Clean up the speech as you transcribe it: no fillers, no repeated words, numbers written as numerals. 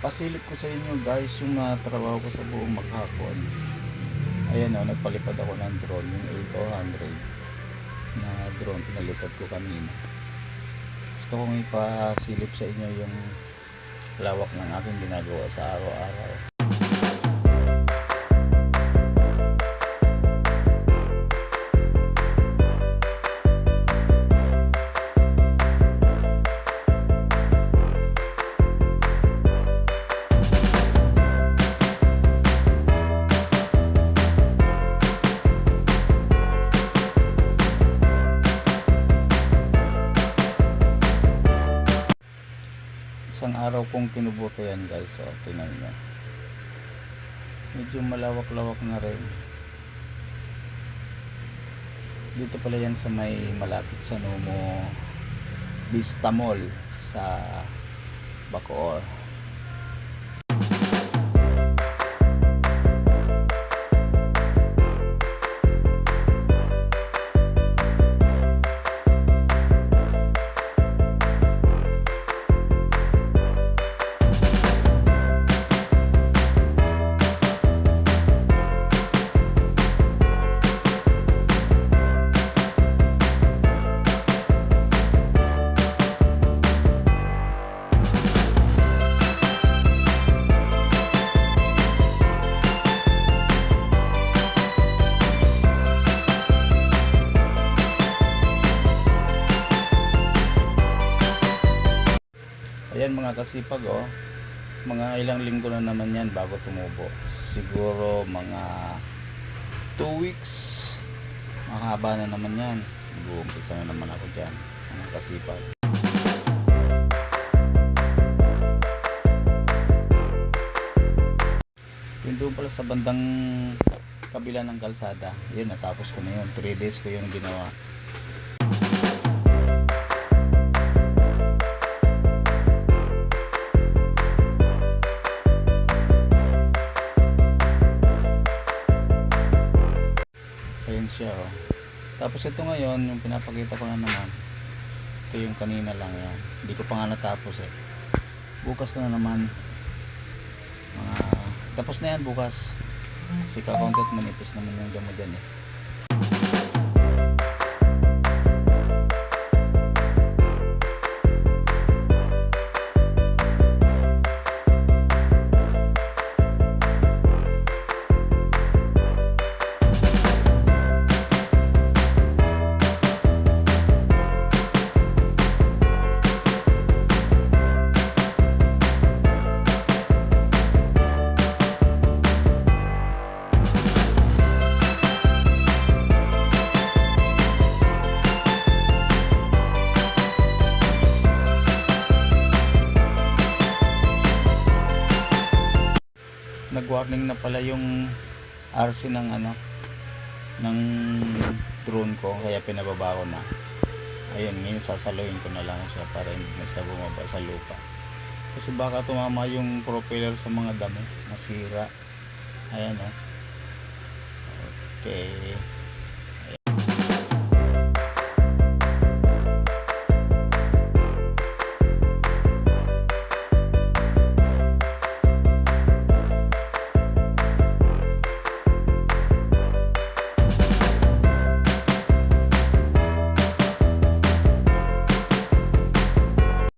Pasilip ko sa inyo guys yung trabaho ko sa buong maghapon. Ayan o, nagpalipad ako ng drone, yung A200 na drone, pinalipad ko kanina. Gusto kong ipasilip sa inyo yung lawak ng aking ginagawa sa araw-araw. Isang araw kong kinubuto yan guys, so tingnan nyo, medyo malawak-lawak na rin. Dito pala yan sa may malapit sa Numo Vista Mall sa Bacoor. Ayan mga kasipag, oh, mga ilang linggo na naman yan bago tumubo. Siguro mga 2 weeks, mahaba na naman yan. Mag-uumpisa na naman ako dyan mga kasipag. Yun doon pala sa bandang kabila ng kalsada, yun, natapos ko na yun. 3 days ko yung ginawa. Ayan siya, oh. Tapos ito ngayon, yung pinapakita ko na naman, ito yung kanina lang yan. Hindi ko pa nga natapos eh. Bukas na naman. Tapos na yan bukas. Kasi kakontent manipis naman yung damo dyan eh. Nag-warning na pala yung RC ng ng drone ko, kaya pinababa ko na. Ayun, ngayon sasaluin ko na lang siya para hindi na siya bumaba sa lupa. Kasi baka tumama yung propeller sa mga damo, masira. Ayan, oh. Okay.